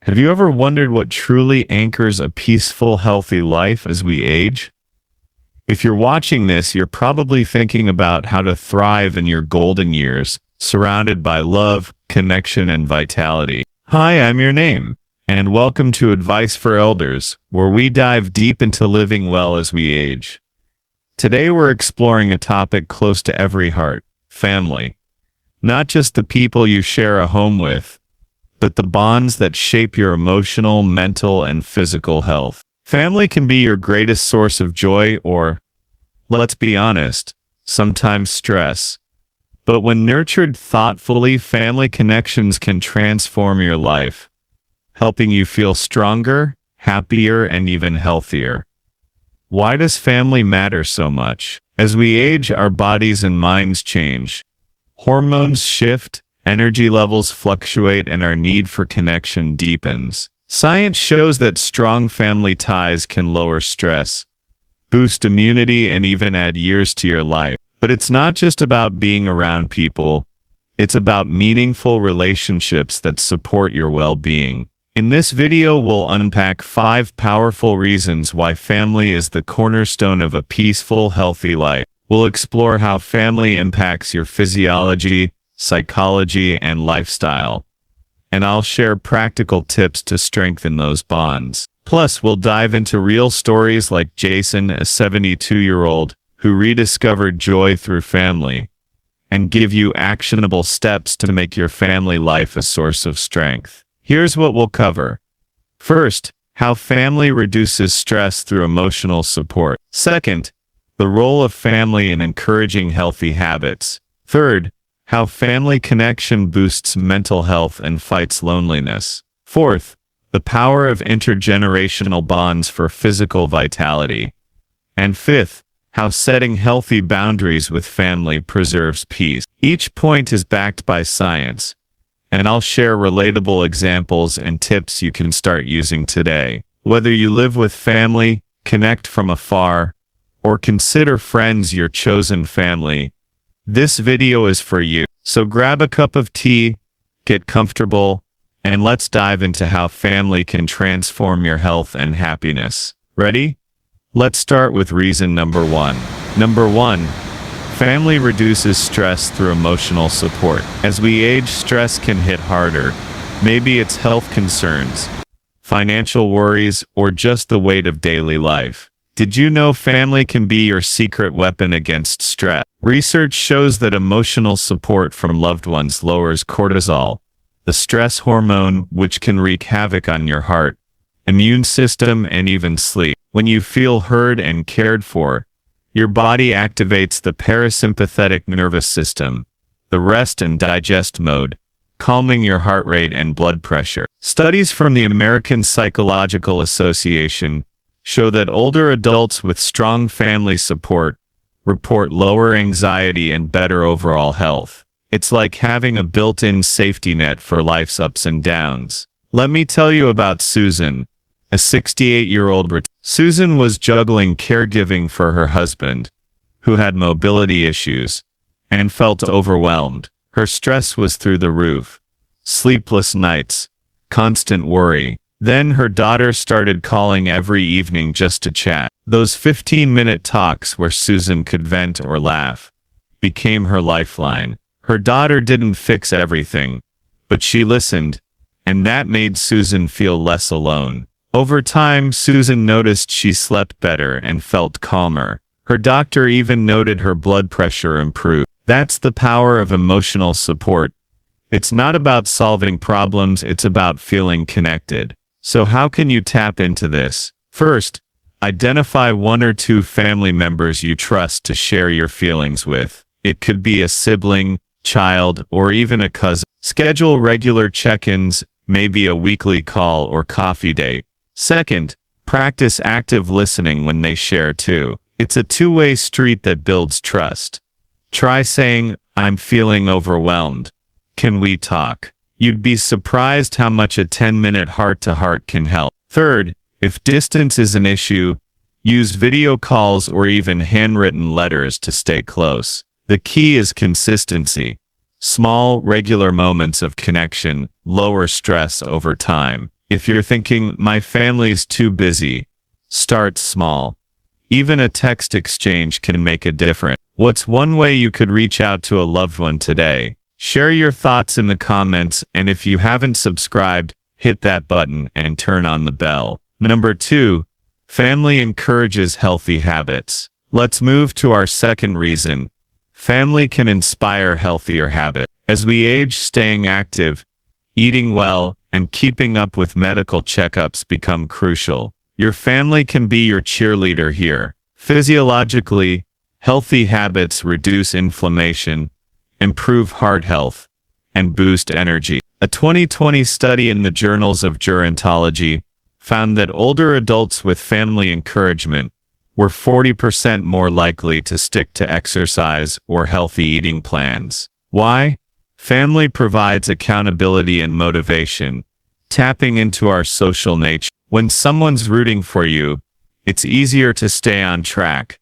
Have you ever wondered what truly anchors a peaceful, healthy life as we age? If you're watching this, you're probably thinking about how to thrive in your golden years, surrounded by love, connection, and vitality. Hi, I'm your name, and welcome to Advice for Elders, where we dive deep into living well as we age. Today we're exploring a topic close to every heart: family. Not just the people you share a home with, but the bonds that shape your emotional, mental, and physical health. Family can be your greatest source of joy or, let's be honest, sometimes stress. But when nurtured thoughtfully, family connections can transform your life, helping you feel stronger, happier, and even healthier. Why does family matter so much? As we age, our bodies and minds change. Hormones shift, energy levels fluctuate, and our need for connection deepens. Science shows that strong family ties can lower stress, boost immunity, and even add years to your life. But it's not just about being around people. It's about meaningful relationships that support your well-being. In this video, we'll unpack 5 powerful reasons why family is the cornerstone of a peaceful, healthy life. We'll explore how family impacts your physiology, psychology, and lifestyle. And I'll share practical tips to strengthen those bonds. Plus, we'll dive into real stories like Jason, a 72-year-old who rediscovered joy through family, and give you actionable steps to make your family life a source of strength. Here's what we'll cover. First, how family reduces stress through emotional support. Second, the role of family in encouraging healthy habits. Third, how family connection boosts mental health and fights loneliness. Fourth, the power of intergenerational bonds for physical vitality. And fifth, how setting healthy boundaries with family preserves peace. Each point is backed by science, and I'll share relatable examples and tips you can start using today. Whether you live with family, connect from afar, or consider friends your chosen family, this video is for you. So grab a cup of tea, get comfortable, and let's dive into how family can transform your health and happiness. Ready? Let's start with reason number 1. Number 1, family reduces stress through emotional support. As we age, stress can hit harder. Maybe it's health concerns, financial worries, or just the weight of daily life. Did you know family can be your secret weapon against stress? Research shows that emotional support from loved ones lowers cortisol, the stress hormone, which can wreak havoc on your heart, immune system, and even sleep. When you feel heard and cared for, your body activates the parasympathetic nervous system, the rest and digest mode, calming your heart rate and blood pressure. Studies from the American Psychological Association show that older adults with strong family support report lower anxiety and better overall health. It's like having a built-in safety net for life's ups and downs. Let me tell you about Susan, a 68-year-old. Susan was juggling caregiving for her husband, who had mobility issues, and felt overwhelmed. Her stress was through the roof. Sleepless nights, constant worry. Then her daughter started calling every evening just to chat. Those 15-minute talks where Susan could vent or laugh became her lifeline. Her daughter didn't fix everything, but she listened, and that made Susan feel less alone. Over time, Susan noticed she slept better and felt calmer. Her doctor even noted her blood pressure improved. That's the power of emotional support. It's not about solving problems, it's about feeling connected. So how can you tap into this? First, identify 1 or 2 family members you trust to share your feelings with. It could be a sibling, child, or even a cousin. Schedule regular check-ins, maybe a weekly call or coffee date. Second, practice active listening when they share too. It's a two-way street that builds trust. Try saying, "I'm feeling overwhelmed. Can we talk?" You'd be surprised how much a 10-minute heart-to-heart can help. Third, if distance is an issue, use video calls or even handwritten letters to stay close. The key is consistency. Small, regular moments of connection lower stress over time. If you're thinking, my family's too busy, start small. Even a text exchange can make a difference. What's one way you could reach out to a loved one today? Share your thoughts in the comments, and if you haven't subscribed, hit that button and turn on the bell. Number 2, family encourages healthy habits. Let's move to our second reason. Family can inspire healthier habits. As we age, staying active, eating well, and keeping up with medical checkups become crucial. Your family can be your cheerleader here. Physiologically, healthy habits reduce inflammation, improve heart health, and boost energy. A 2020 study in the Journals of Gerontology found that older adults with family encouragement were 40% more likely to stick to exercise or healthy eating plans. Why? Family provides accountability and motivation, tapping into our social nature. When someone's rooting for you, it's easier to stay on track.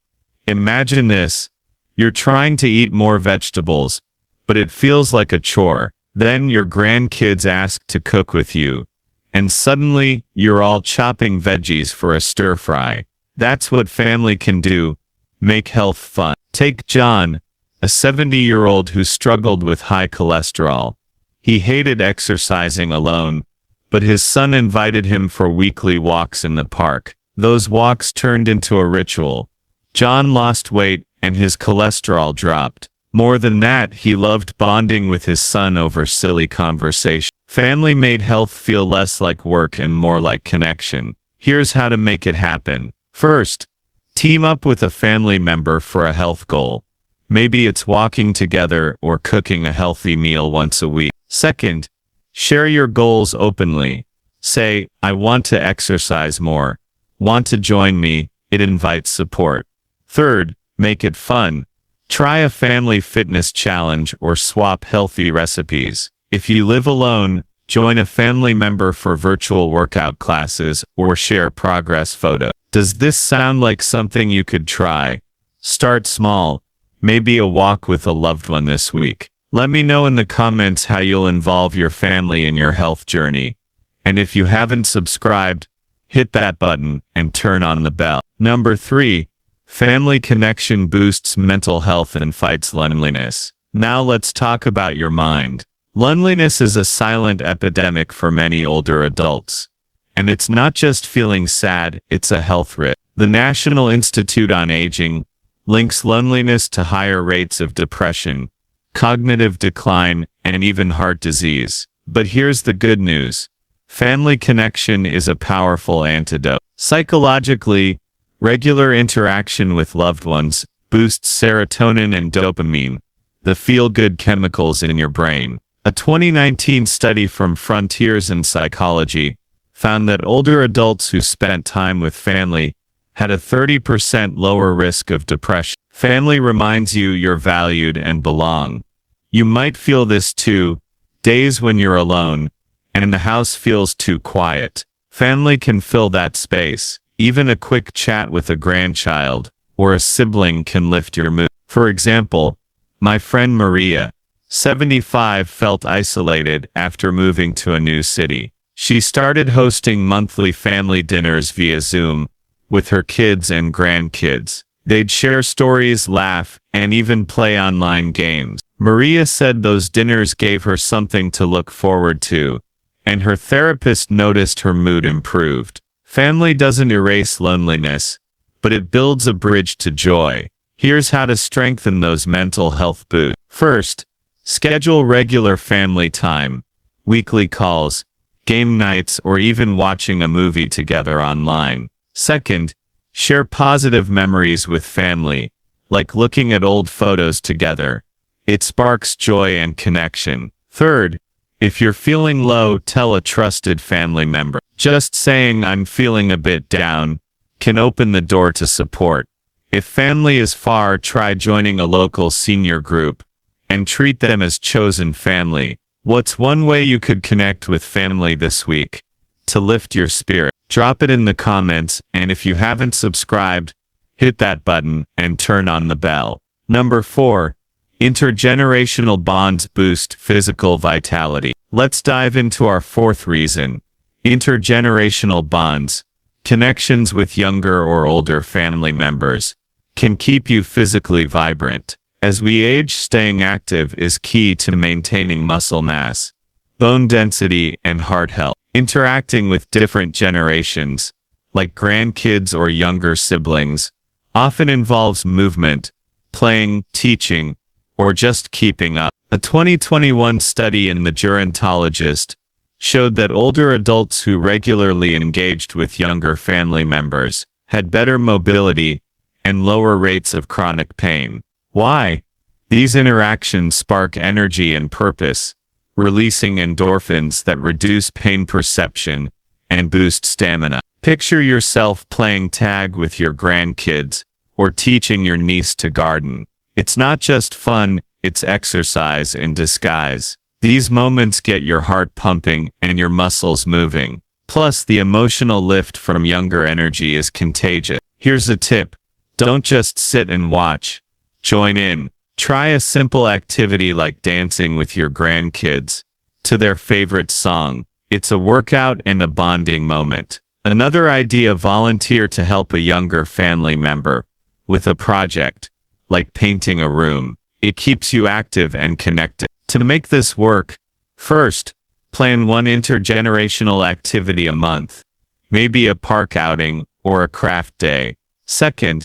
Imagine this. You're trying to eat more vegetables, but it feels like a chore. Then your grandkids ask to cook with you, and suddenly you're all chopping veggies for a stir fry. That's what family can do. Make health fun. Take John, a 70-year-old who struggled with high cholesterol. He hated exercising alone, but his son invited him for weekly walks in the park. Those walks turned into a ritual. John lost weight and his cholesterol dropped. More than that, he loved bonding with his son over silly conversation. Family made health feel less like work and more like connection. Here's how to make it happen. First, team up with a family member for a health goal. Maybe it's walking together or cooking a healthy meal once a week. Second, share your goals openly. Say, I want to exercise more. Want to join me? It invites support. Third, make it fun. Try a family fitness challenge or swap healthy recipes. If you live alone, join a family member for virtual workout classes or share progress photos. Does this sound like something you could try? Start small. Maybe a walk with a loved one this week. Let me know in the comments how you'll involve your family in your health journey. And if you haven't subscribed, hit that button and turn on the bell. Number 3, family connection boosts mental health and fights loneliness. Now let's talk about your mind. Loneliness is a silent epidemic for many older adults. And it's not just feeling sad, it's a health risk. The National Institute on Aging links loneliness to higher rates of depression, cognitive decline, and even heart disease. But here's the good news. Family connection is a powerful antidote. Psychologically, regular interaction with loved ones boosts serotonin and dopamine, the feel-good chemicals in your brain. A 2019 study from Frontiers in Psychology found that older adults who spent time with family had a 30% lower risk of depression. Family reminds you you're valued and belong. You might feel this too, days when you're alone, and the house feels too quiet. Family can fill that space. Even a quick chat with a grandchild or a sibling can lift your mood. For example, my friend Maria, 75, felt isolated after moving to a new city. She started hosting monthly family dinners via Zoom with her kids and grandkids. They'd share stories, laugh, and even play online games. Maria said those dinners gave her something to look forward to, and her therapist noticed her mood improved. Family doesn't erase loneliness, but it builds a bridge to joy. Here's how to strengthen those mental health boosts. First, schedule regular family time, weekly calls, game nights, or even watching a movie together online. Second, share positive memories with family, like looking at old photos together. It sparks joy and connection. Third, if you're feeling low, tell a trusted family member. Just saying I'm feeling a bit down can open the door to support. If family is far, try joining a local senior group and treat them as chosen family. What's one way you could connect with family this week to lift your spirit? Drop it in the comments, and if you haven't subscribed, hit that button and turn on the bell. Number 4, intergenerational bonds boost physical vitality. Let's dive into our fourth reason. Intergenerational bonds, connections with younger or older family members, can keep you physically vibrant. As we age, staying active is key to maintaining muscle mass, bone density, and heart health. Interacting with different generations, like grandkids or younger siblings, often involves movement, playing, teaching, or just keeping up. A 2021 study in The Gerontologist showed that older adults who regularly engaged with younger family members had better mobility and lower rates of chronic pain. Why? These interactions spark energy and purpose, releasing endorphins that reduce pain perception and boost stamina. Picture yourself playing tag with your grandkids or teaching your niece to garden. It's not just fun, it's exercise in disguise. These moments get your heart pumping and your muscles moving. Plus, the emotional lift from younger energy is contagious. Here's a tip. Don't just sit and watch. Join in. Try a simple activity like dancing with your grandkids to their favorite song. It's a workout and a bonding moment. Another idea: volunteer to help a younger family member with a project, like painting a room. It keeps you active and connected. To make this work, first, plan one intergenerational activity a month, maybe a park outing or a craft day. Second,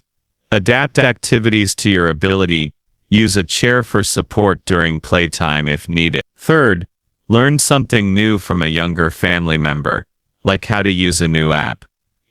adapt activities to your ability. Use a chair for support during playtime if needed. Third, learn something new from a younger family member, like how to use a new app.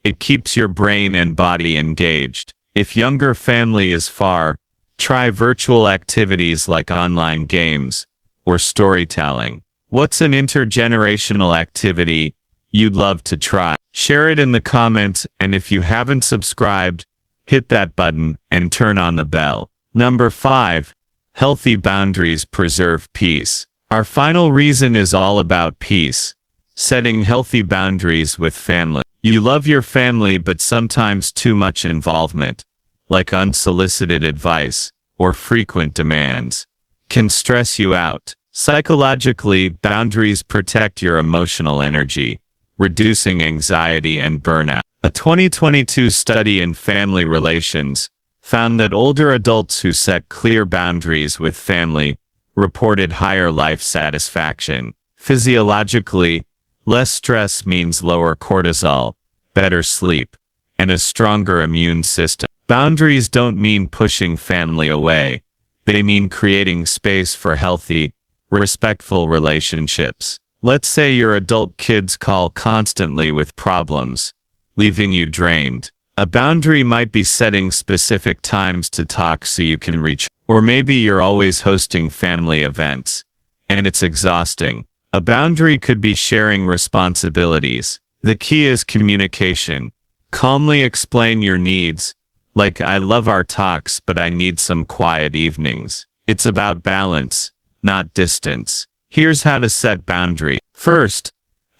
It keeps your brain and body engaged. If younger family is far, try virtual activities like online games or storytelling. What's an intergenerational activity you'd love to try? Share it in the comments, and if you haven't subscribed, hit that button and turn on the bell. Number 5. Healthy boundaries preserve peace. Our final reason is all about peace. Setting healthy boundaries with family. You love your family, but sometimes too much involvement, like unsolicited advice or frequent demands, can stress you out. Psychologically, boundaries protect your emotional energy, reducing anxiety and burnout. A 2022 study in family relations found that older adults who set clear boundaries with family reported higher life satisfaction. Physiologically, less stress means lower cortisol, better sleep, and a stronger immune system. Boundaries don't mean pushing family away. They mean creating space for healthy, respectful relationships. Let's say your adult kids call constantly with problems, leaving you drained. A boundary might be setting specific times to talk so you can reach, or maybe you're always hosting family events, and it's exhausting. A boundary could be sharing responsibilities. The key is communication. Calmly explain your needs, like, I love our talks, but I need some quiet evenings. It's about balance, not distance. Here's how to set boundary. First,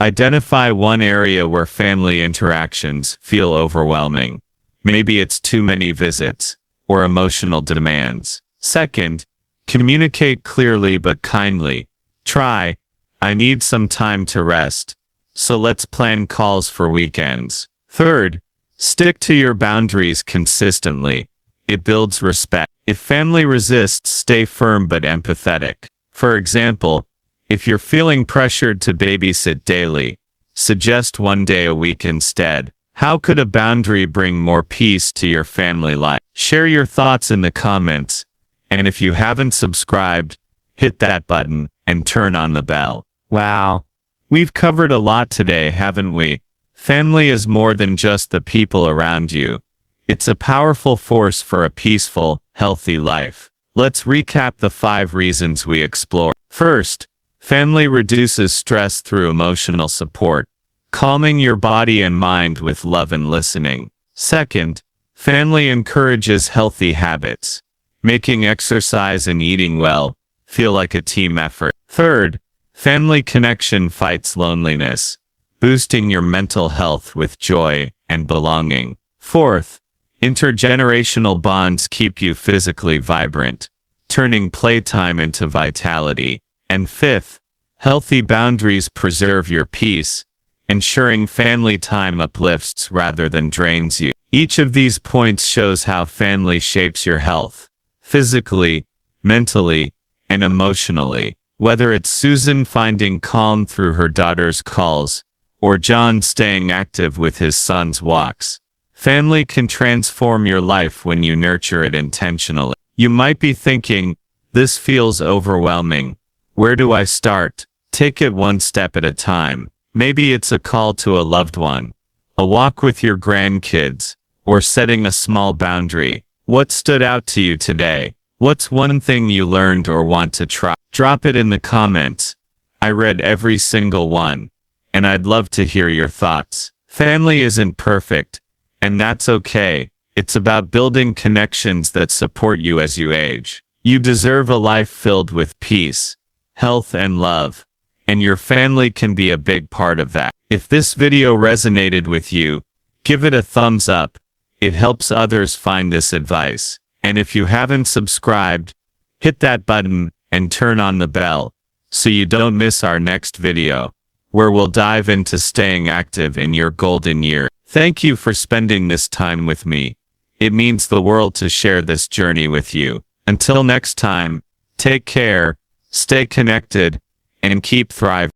identify one area where family interactions feel overwhelming. Maybe it's too many visits or emotional demands. Second, communicate clearly but kindly. Try, I need some time to rest, so let's plan calls for weekends. Third, stick to your boundaries consistently. It builds respect. If family resists, stay firm but empathetic. For example, if you're feeling pressured to babysit daily, suggest one day a week instead. How could a boundary bring more peace to your family life? Share your thoughts in the comments, and if you haven't subscribed, hit that button and turn on the bell. Wow, we've covered a lot today, haven't we? Family is more than just the people around you. It's a powerful force for a peaceful, healthy life. Let's recap the 5 reasons we explored. First, family reduces stress through emotional support, calming your body and mind with love and listening. Second, family encourages healthy habits, making exercise and eating well feel like a team effort. Third, family connection fights loneliness, boosting your mental health with joy and belonging. Fourth, intergenerational bonds keep you physically vibrant, turning playtime into vitality. And fifth, healthy boundaries preserve your peace, ensuring family time uplifts rather than drains you. Each of these points shows how family shapes your health, physically, mentally, and emotionally. Whether it's Susan finding calm through her daughter's calls, or John staying active with his son's walks, family can transform your life when you nurture it intentionally. You might be thinking, this feels overwhelming. Where do I start? Take it one step at a time. Maybe it's a call to a loved one, a walk with your grandkids, or setting a small boundary. What stood out to you today? What's one thing you learned or want to try? Drop it in the comments. I read every single one, and I'd love to hear your thoughts. Family isn't perfect, and that's okay. It's about building connections that support you as you age. You deserve a life filled with peace, health, and love, and your family can be a big part of that. If this video resonated with you, give it a thumbs up. It helps others find this advice. And if you haven't subscribed, hit that button and turn on the bell so you don't miss our next video, where we'll dive into staying active in your golden year. Thank you for spending this time with me. It means the world to share this journey with you. Until next time, take care, stay connected, and keep thriving.